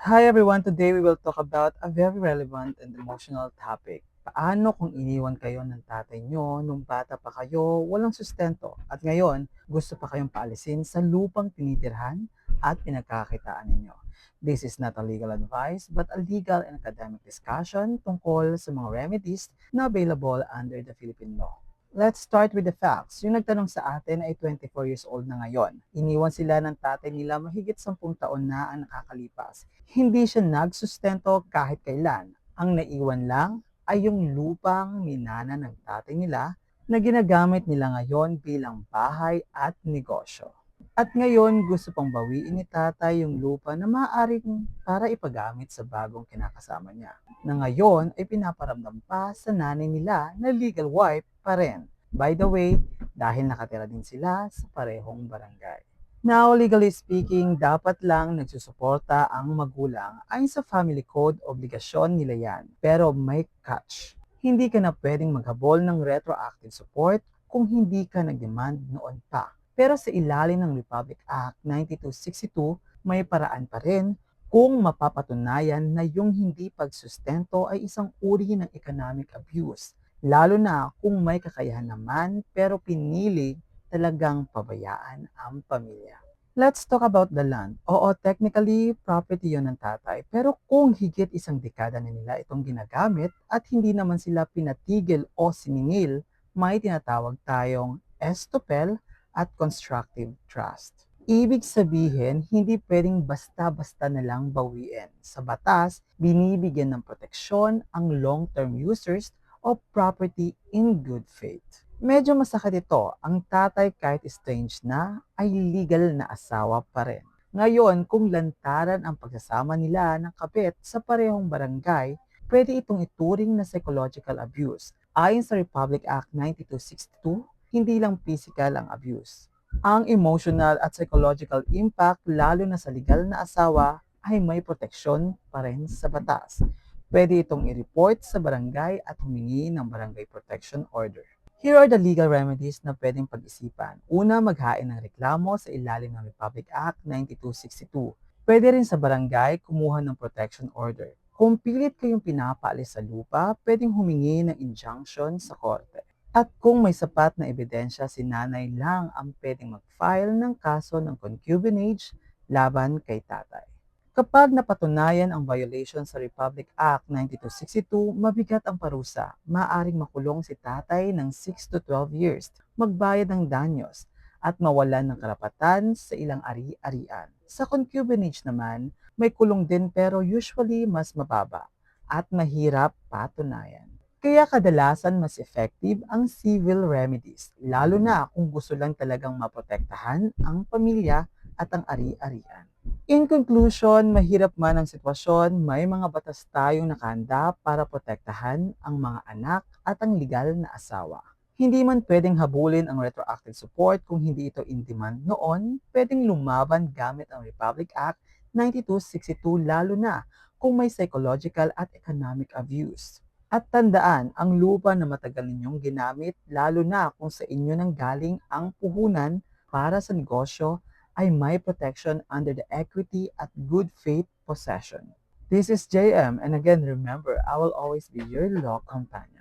Hi everyone, today we will talk about a very relevant and emotional topic. Paano kung iniwan kayo ng tatay nyo nung bata pa kayo, walang sustento, at ngayon gusto pa kayong paalisin sa lupang tinitirhan at pinagkakitaan ninyo? This is not a legal advice but a legal and academic discussion tungkol sa mga remedies na available under the Philippine law. Let's start with the facts. Yung nagtanong sa atin ay 24 years old na ngayon. Iniwan sila ng tatay nila mahigit 10 taon na ang nakakalipas. Hindi siya nagsustento kahit kailan. Ang naiwan lang ay yung lupang minana ng tatay nila na ginagamit nila ngayon bilang bahay at negosyo. At ngayon gusto pang bawiin ni tatay yung lupa na maaaring para ipagamit sa bagong kinakasama niya. Na ngayon ay pinaparamdam pa sa nanay nila na legal wife pa rin. By the way, dahil nakatira din sila sa parehong barangay. Now, legally speaking, dapat lang nagsusuporta ang magulang. Ayon sa family code, obligasyon nila yan. Pero may catch. Hindi ka na pwedeng maghabol ng retroactive support kung hindi ka nag-demand noon pa. Pero sa ilalim ng Republic Act 9262, may paraan pa rin kung mapapatunayan na yung hindi pagsustento ay isang uri ng economic abuse. Lalo na kung may kakayahan naman pero pinili talagang pabayaan ang pamilya. Let's talk about the land. Oo, technically, property yon ng tatay. Pero kung higit isang dekada na nila itong ginagamit at hindi naman sila pinatigil o siningil, may tinatawag tayong estopel at constructive trust. Ibig sabihin, hindi pwedeng basta-basta na lang bawiin. Sa batas, binibigyan ng proteksyon ang long-term users o property in good faith. Medyo masakit ito, ang tatay kahit estranged na ay legal na asawa pa rin. Ngayon, kung lantaran ang pagsasama nila ng kabit sa parehong barangay, pwede itong ituring na psychological abuse. Ayon sa Republic Act 9262, hindi lang physical ang abuse. Ang emotional at psychological impact, lalo na sa legal na asawa, ay may proteksyon pa rin sa batas. Pwede itong i-report sa barangay at humingi ng barangay protection order. Here are the legal remedies na pwedeng pag-isipan. Una, maghain ng reklamo sa ilalim ng Republic Act 9262. Pwede rin sa barangay kumuha ng protection order. Kung pilit kayong pinapaalis sa lupa, pwedeng humingi ng injunction sa korte. At kung may sapat na ebidensya, si nanay lang ang pwedeng mag-file ng kaso ng concubinage laban kay tatay. Kapag napatunayan ang violation sa Republic Act 9262, mabigat ang parusa. Maaring makulong si tatay ng 6 to 12 years, magbayad ng danyos, at mawalan ng karapatan sa ilang ari-arian. Sa concubinage naman, may kulong din pero usually mas mababa at mahirap patunayan. Kaya kadalasan mas effective ang civil remedies, lalo na kung gusto lang talagang maprotektahan ang pamilya at ang ari-arian. In conclusion, mahirap man ang sitwasyon, may mga batas tayong nakahanda para protektahan ang mga anak at ang legal na asawa. Hindi man pwedeng habulin ang retroactive support kung hindi ito in demand noon, pwedeng lumaban gamit ang Republic Act 9262 lalo na kung may psychological at economic abuse. At tandaan, ang lupa na matagal ninyong ginamit, lalo na kung sa inyo nang galing ang puhunan para sa negosyo, ay may protection under the equity at good faith possession. This is JM, and again remember, I will always be your law companion.